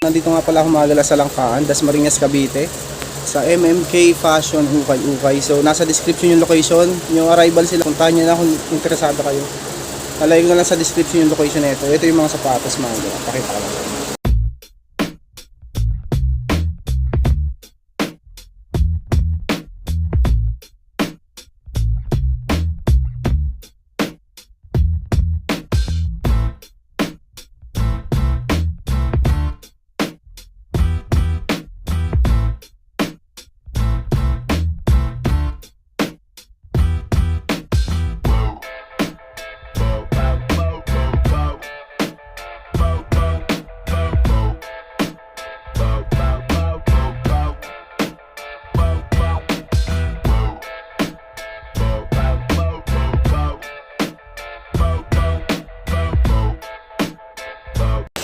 Nandito nga pala ako magala sa Langkaan, Dasmariñas, Cavite, sa MMK Fashion Ukay-Ukay. So nasa description yung location, yung arrival sila. Puntahan nyo na kung interesado kayo. Nalagay ko na lang sa description yung location na ito. Ito yung mga sapatos mga gala. Pakita ko lang sa inyo.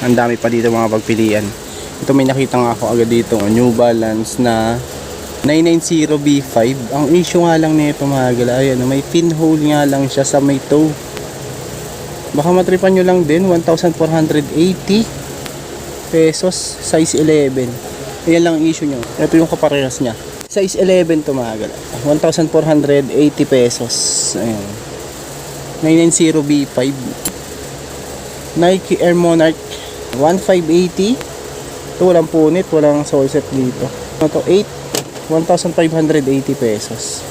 Ang dami pa dito mga pagpilian. Ito may nakita nga ako agad dito, New Balance na 990 B5. Ang issue nga lang nito mga gala, ayan, may pinhole nga lang siya sa may toe. Baka matripan nyo lang din, 1,480 pesos, size 11. Ayan lang ang issue nyo. Ito yung kaparehas niya. Size 11 to mga gala, 1,480 pesos. Ayan, 990 B5. Nike Air Monarch 1,580. Ito walang punit, walang sole set dito. Ito 1,580 pesos.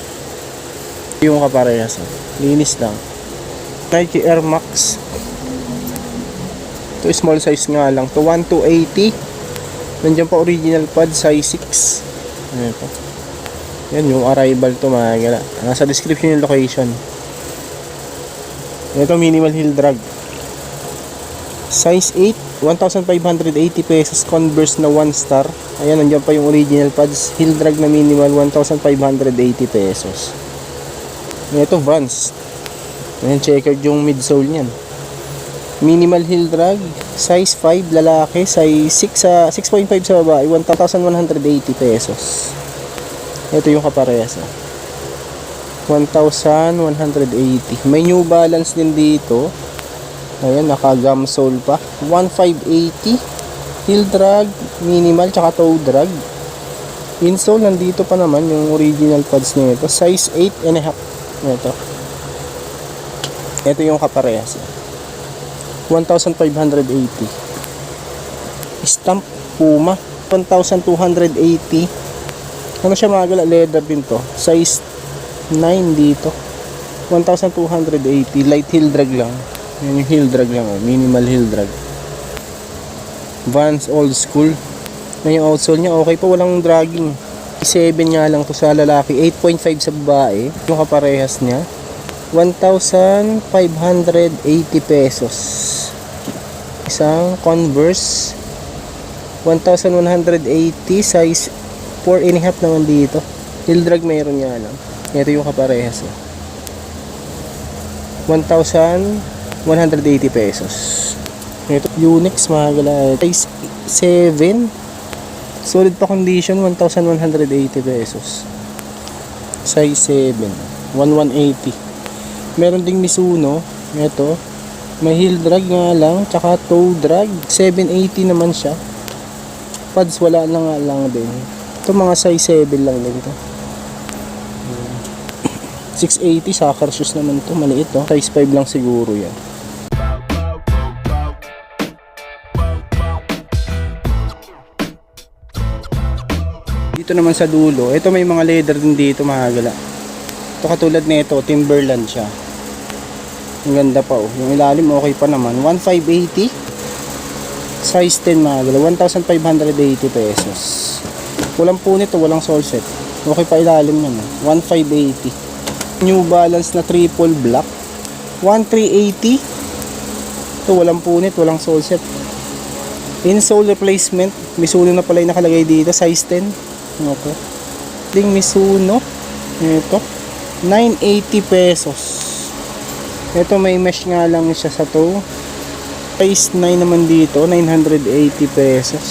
Yung kaparehas, linis lang. Nike Air Max, ito small size nga lang. Ito 1,280. Nandiyan pa original pad, size 6. Ayan po. Yan yung arrival to mga gala. Nasa description yung location. Ito minimal heel drag, size 8, 1,580 pesos. Converse na 1 star. Ayan, nandiyan pa yung original pads. Heel drag na minimal, 1,580 pesos. Ito Vans. Ayan, checkered yung midsole niyan. Minimal heel drag, size 5 lalaki, size 6 6.5 sa babae, 1,180 pesos. Ito yung kaparehas. 1,180. May New Balance din dito. Ayan, naka gum sole pa, 1,580. Heel drag, minimal, tsaka toe drag. Insole, nandito pa naman yung original pads nito, size 8.5. Ito yung kaparehas, 1,580. Stamp Puma, 1,280. Ano siya mga gala, leather din to, size 9 dito, 1,280. Light heel drag lang. Yan yung heel drag lang, minimal heel drag. Vans Old School. Na yung outsole niya, okay pa, walang dragging. 7 nga lang to sa lalaki, 8.5 sa babae. Yung kaparehas niya, 1,580 pesos. Isang Converse, 1,180, size 4.5 naman dito. Heel drag mayroon nga lang. Ito yung kaparehas. 1,180 pesos. Ito, Unix mga gala, size 7, solid pa condition, 1,180 pesos. Size 7, 1,180. Meron ding Mizuno. Ito, may heel drag nga lang, tsaka toe drag, 780 naman siya. Pads wala na nga lang din. Ito mga size 7 lang din to. 680, soccer shoes naman to, maliit to. Size 5 lang siguro yan. Dito naman sa dulo, ito may mga leather din dito mga gala. Ito katulad nito, Timberland siya. Ang ganda pa oh. Yung ilalim okay pa naman, 1,580. Size 10 mga gala, 1,580 pesos. Walang punit o walang sole set. Okay pa ilalim yan, 1,580. New Balance na triple black, 1,380. Ito walang punit, walang sole set. Insole replacement, Mizuno na pala yung nakalagay dito, size 10. Okay. Ding Mizuno. Ito 980 pesos. Ito may mesh nga lang siya sa toe. Size 9 naman dito, 980 pesos.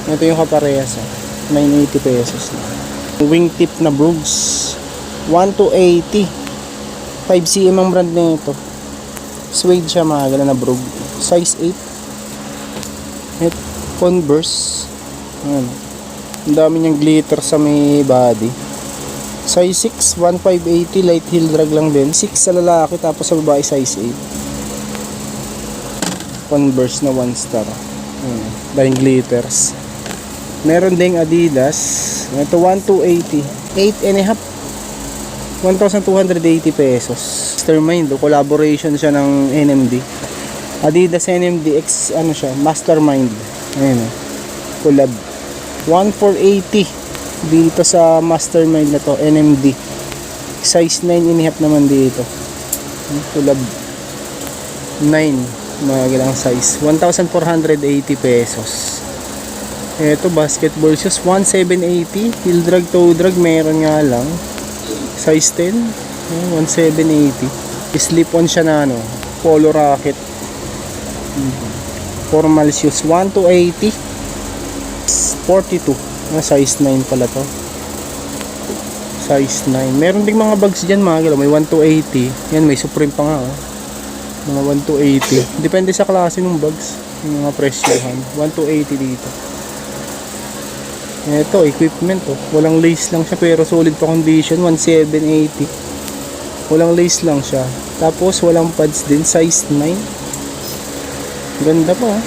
Ito yung kaparehas, 980 pesos. Wingtip na Brooks, 1,280. 5cm ang brand nito. Suede siya mga gala na Brooks. Size 8. Converse. Ayan. Ang dami niyang glitter sa may body. Size 6, 1580, light heel drag lang din. 6 sa lalaki, tapos sa babae size 8. Converse na 1 star. Ayan. Daming glitters. Meron ding Adidas. Ito 1280. 8 and a half. 1,280 pesos. Mastermind, collaboration siya ng NMD. Adidas NMD X, ano siya, Mastermind. Ayan o. Collab. 1,480 dito sa Mastermind na to, NMD. Size 9 and a half naman dito. Collab 9, magalang size. 1,480 pesos. Ito, basketball shoes, 1,780. Heel drag, toe drag, meron nga lang. Size 10, 1,780. Slip-on siya na ano, polo racket. Formal shoes, 1,280. 42. Size 9 pala to. Size 9. Meron ding mga bags dyan mga galaw. May 1,280. Yan, may Supreme pa nga. Oh. Mga 1,280. Depende sa klase ng bags. Yung mga presyohan. 1,280 dito. Ito, equipment. Oh. Walang lace lang siya pero solid pa condition. 1,780. Walang lace lang siya. Tapos walang pads din. Size 9. Ganda pa.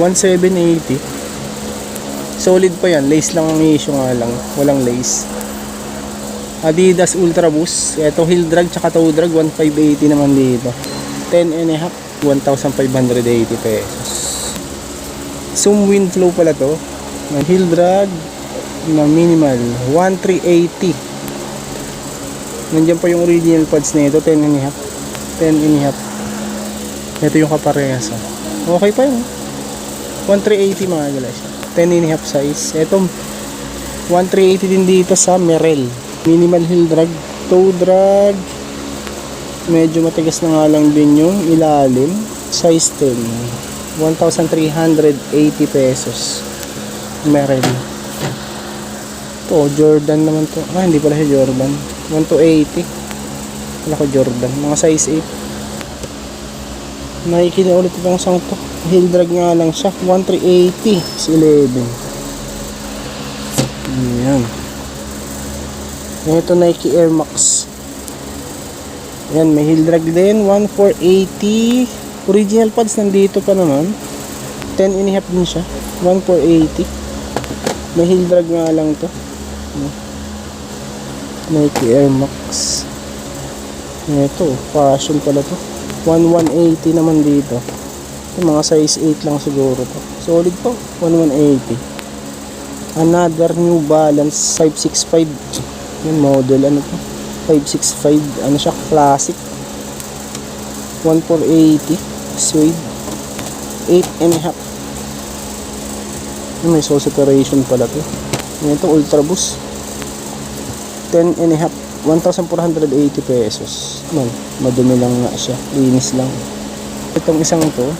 Oh. 1,780. Solid pa yan, lace lang ang issue nga lang, walang lace. Adidas Ultra Boost, ito heel drag tsaka toe drag, 1,580 naman dito. 10 and a half, 1,580 pesos. Zoom wind flow pala to. Heel drag na minimal, 1,380. Nandiyan pa yung original pads na ito, 10 and a half. 10 and a half. Ito yung kaparehas. Okay pa yun. 1,380 mga guys. 10 and a half size. Ito 1,380 din dito sa Merrell. Minimal heel drag, toe drag. Medyo matigas na nga lang din yung ilalim. Size 10. 1,380 pesos. Merrell. Ito, Jordan naman to. Hindi pala siya Jordan. 1,280. Wala ko Jordan. Mga size 8. Nike na ulit itong sang to. Heel drag nga lang siya, 1,380 is 11. Ayan. Ito Nike Air Max. Ayan, may heel drag din, 1,480. Original pads nandito pa naman. 10 and a half din siya, 1,480. May heel drag nga lang to. Nike Air Max. Ito, fashion pala to. 1,180 naman dito. Yung mga size 8 lang siguro to. Solid to, 1,180. Another New Balance 565. Yung model ano to, 565. Ano siya, classic. 1,480 suede. 8 and a half. May sole separation pala to. Ito Ultra Boost, 10 and a half, 1,480 pesos. Madumi lang nga siya, linis lang. Itong isang to,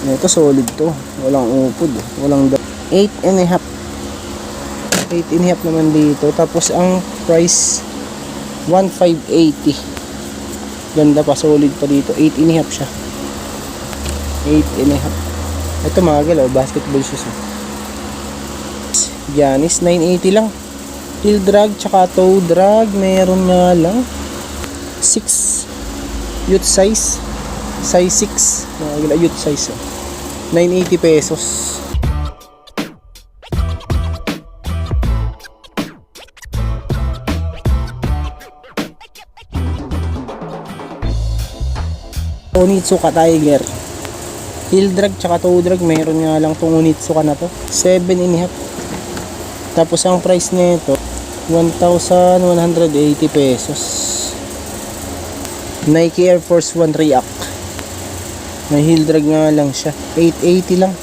ito solid to, walang upod, walang 8 and a half. 8 and a half naman dito. Tapos ang price 1,580. Ganda pa, solid pa dito. 8 and a half siya. 8 and a half. Ito mga galaw, basketball shoes. Giannis, 980 lang. Heel drag tsaka toe drag, meron nga lang 6 youth size, size 6 mga galaw, youth size. 980 pesos. Onitsuka Tiger. Heel drag tsaka toe drag, meron nga lang tong Onitsuka na to. 7 and a half. Tapos ang price nito 1,180 pesos. Nike Air Force 1 React. May heel drag nga lang siya. 880 lang.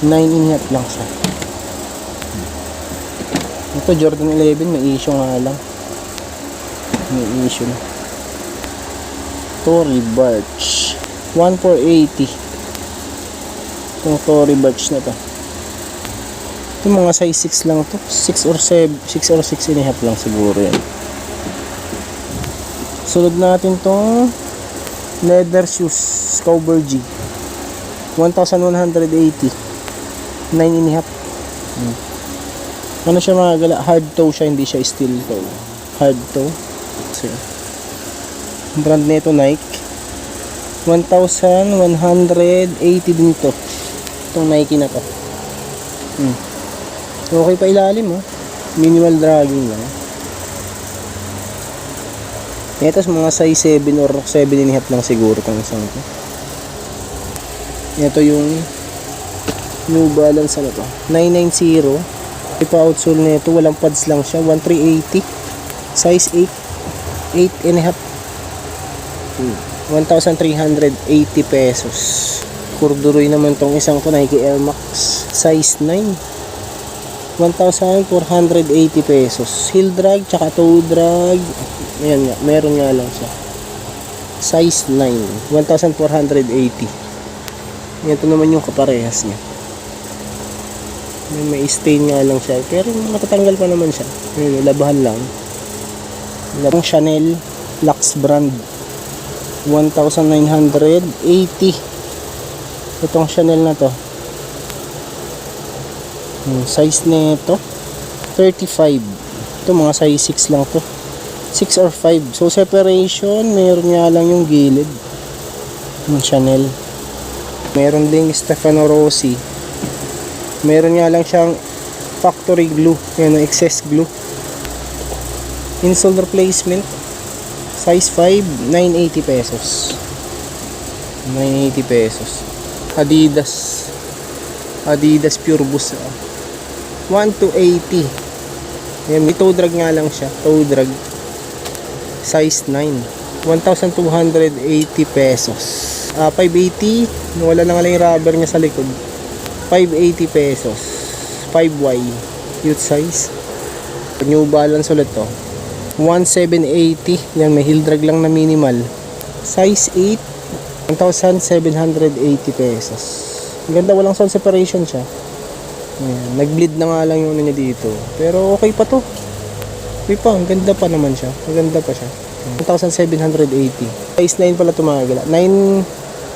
9 and a half lang siya. Ito Jordan 11, may issue nga lang. May issue na. Tory Burch 1,480. Itong Tory Burch na to. Yung mga size 6 lang to, 6 or 6 and a half lang siguro yan. Sunod natin tong leather shoes, Cowboy G. 1,180. 9 and a half. Ano siya mga gala? Hard toe siya, hindi siya steel toe. Hard toe. So, brand nito Nike. 1,180 din to. Itong Nike na to. Okay pa ilalim, oh. Minimal dragging lang. Ito mga size 7 or 7 and a half lang siguro kung isang to. Ito yung New Balance ano to, 990. Ipa outsole nito, walang pads lang siya, 1,380. Size 8 and a half. 1,380 pesos. Corduroy naman tong isang to, Nike Air Max, size 9. 1,480 pesos. Heel drag tsaka toe drag. Ayan nga, meron nga lang siya. Size 9, 1,480. Ito naman yung kaparehas niya. May stain nga lang siya, pero matatanggal pa naman siya. Ayun, labahan lang. Ang Chanel Lux brand, 1,980. Itong Chanel na to, size nito 35. Ito mga size 6 lang to, 6 or 5. So separation, meron nga lang yung gilid ng Chanel. Meron ding Stefano Rossi, meron nga lang siyang factory glue, yan ang excess glue. Insole replacement, size 5, 980 pesos. 980 pesos. Adidas Pure Boost, 1,280. Yan, may toe drag nga lang siya, toe drag, size 9, 1,280 pesos. 580, wala na nga lang yung rubber niya sa likod. 580 pesos. 5Y youth size. New Balance ulit to, 1,780. Yan, may heel drag lang na minimal, size 8, 1,780 pesos. Ang ganda, walang sound separation siya. Ayan, nag-bleed na nga lang yung ano niya dito, pero okay pa to. Okay pa, ang ganda pa naman siya. Ang ganda pa siya. 1,780. Size 9 pala ito mga gala.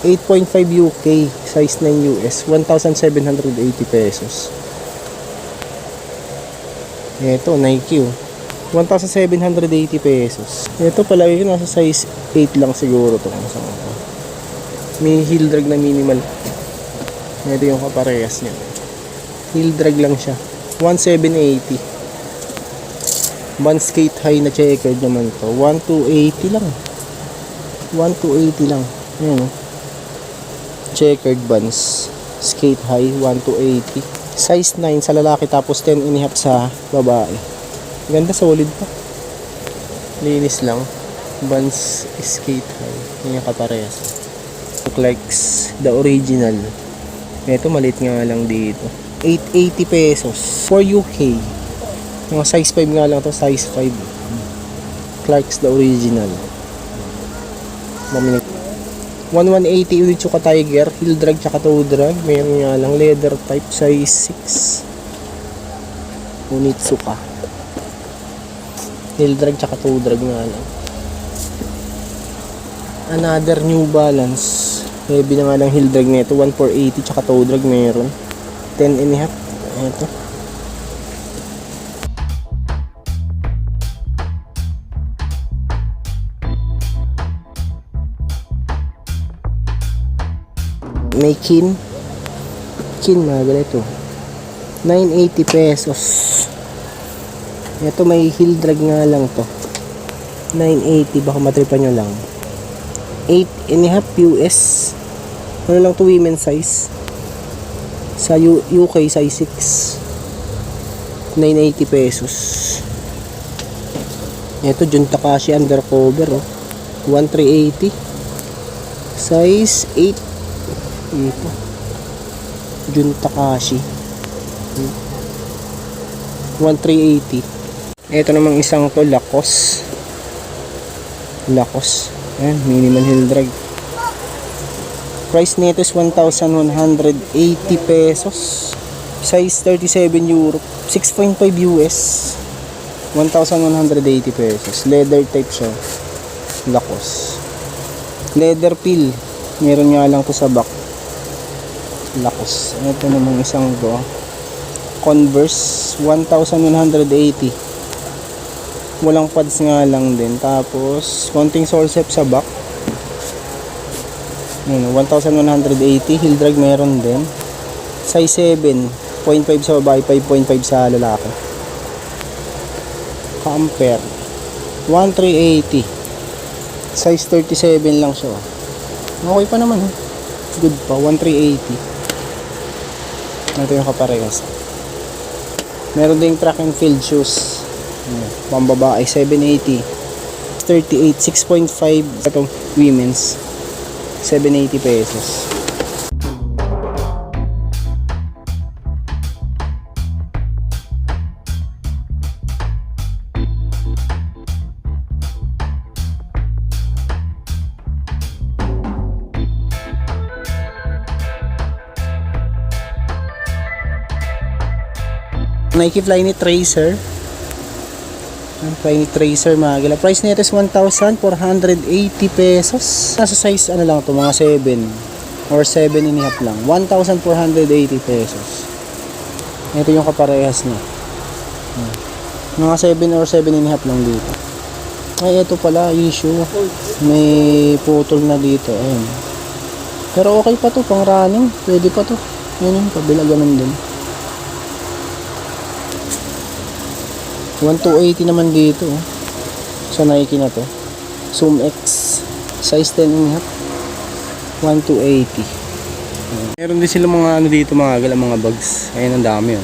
8.5 UK, size 9 US, 1,780 pesos. Ito, Nike, 1,780 pesos. Ito pala yun, nasa size 8 lang siguro to. May heel drag na minimal. Ito yung kaparehas niya. Heel drag lang siya, 1,780. Band skate high na checkered naman to, 1,280 lang. 1,280 lang. Ayan, oh. Checkered bands, skate high, 1,280. Size 9 sa lalaki, tapos 10 and a half sa babae. Ganda, solid pa. Linis lang. Bands skate high. Yan yung kaparehas. Look like the original. Ito maliit nga lang dito, 880 pesos for UK. Mga size 5 nga lang to, size 5. Clarks the original. 1,180 Uritsuka Tiger, heel drag tsaka toe drag. Meron nga lang leather type, size 6. Onitsuka, heel drag tsaka toe drag nga lang. Another New Balance, heavy na nga lang heel drag nito, 1,480 tsaka toe drag meron, 10 and a half. Ito, may kin mga ganito, 980 pesos. Ito may heel drag nga lang to, 980, baka matripan nyo lang. 8 and a half US, ano lang to, women's size. Sa UK size 6, 980 pesos. Ito Jun Takashi undercover, 1,380, size 8. Ito Jun Takashi, 1,380. Ito namang isang to, Lacoste. Ayan, minimal heel drag. Price nito is 1,180 pesos. Size 37 Europe, 6.5 US, 1,180 pesos. Leather type siya, Lacoste. Leather peel, meron nga lang to sa back. Lakos. Ito namang isang to. Converse 1,180. Walang pads nga lang din. Tapos konting sole step sa back. 1,180. Heel drag meron din. Size 7. 0.5 sa babae, 5.5 sa lalaki. Camper 1,380. Size 37 lang siya. Okay pa naman. Good pa. 1,380. Ito yung kaparehas. Meron ding track and field shoes. Pambabae 780. 38 6.5 itong women's. 780 pesos. Nike Flyknit Tracer. Flyknit Tracer mga gila. Price nito is 1,480 pesos. Nasa size ano lang to, mga 7 or 7 and a half lang. 1,480 pesos. Ito yung kaparehas niya. Mga 7 or 7 and a half lang dito. Ay, ito pala issue. May putol na dito. Ayun. Pero okay pa to, pang running. Pwede pa to. Ayun yung kabila, ganun din. 1,280 naman dito sa Nike na to. Zoom X size 10 and a half. 1,280. Meron din sila mga ano dito mga gala, mga bags. Ayun, ang dami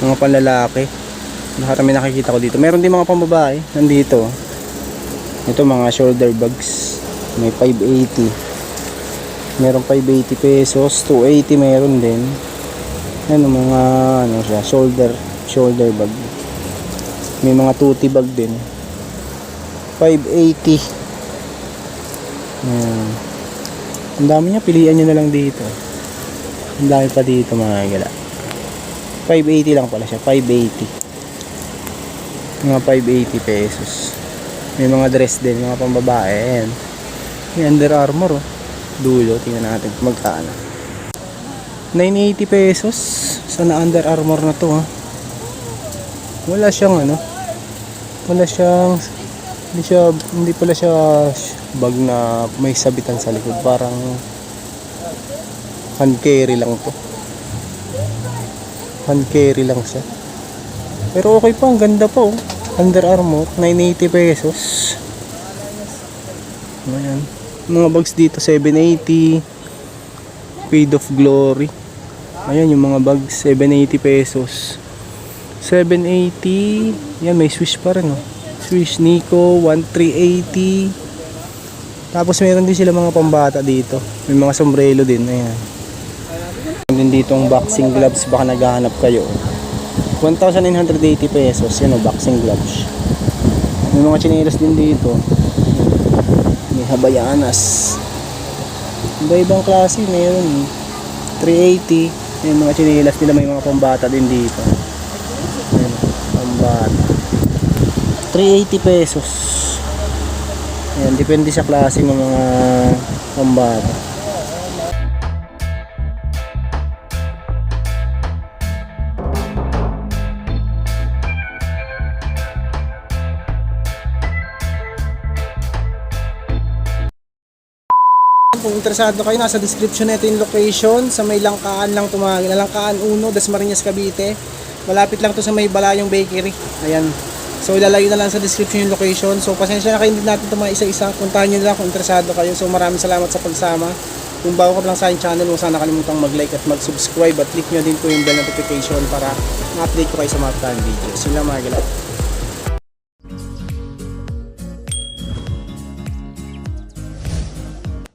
mga panlalaki. Nakarami nakikita ko dito. Meron din mga pambabae nandito. Ito mga shoulder bags. May 580. Meron 580 pesos, 280 meron din. Ano mga ano siya, shoulder bag. May mga tuti bag din. 580. Ang dami niya, pilihan niyo na lang dito. Ang dami pa dito mga gala. 580 lang pala siya, 580. Mga 580 pesos. May mga dress din, mga pambabae. Ayan. May Under Armour dulo, tingnan natin magkano. 980 pesos. Sana Under Armour na to Wala siyang hindi pala siya bag na may sabitan sa likod, parang hand carry lang to. Hand carry lang siya. Pero okay pa, ang ganda pa Under Armour, 980 pesos. Ayan. Mga bags dito 780. Fade of Glory. Ayan yung mga bags 780 pesos. 780. Yan, may Swish pa rin Swish Nico 1,380. Tapos meron din sila mga pambata dito. May mga sombrero din. Ayan. Meron din dito ang boxing gloves, baka naghahanap kayo. 1,980 pesos. Yan boxing gloves. May mga tsinelas din dito. May Havaianas. Iba-ibang klase meron 380. May mga tsinelas nila, may mga pambata din dito. Ayan, pambata 380 pesos. Ayan, depende sa klase ng mga pambata. Kung interesado kayo, nasa description nito yung location. Sa may Langkaan lang tumawag. Langkaan 1, Dasmariñas, Cavite. Malapit lang to sa may Balayong Bakery. Ayan. So ilalayo na lang sa description yung location. So pasensya na kayo, hindi natin ito mga isa-isa. Puntahan nyo na lang kung interesado kayo. So maraming salamat sa pagsama. Kung bago ka lang sa aking channel, huwag sana kalimutang mag-like at mag-subscribe. At click nyo din po yung bell notification para ma-update ko kayo sa mga planned videos. Yun lang mga gala.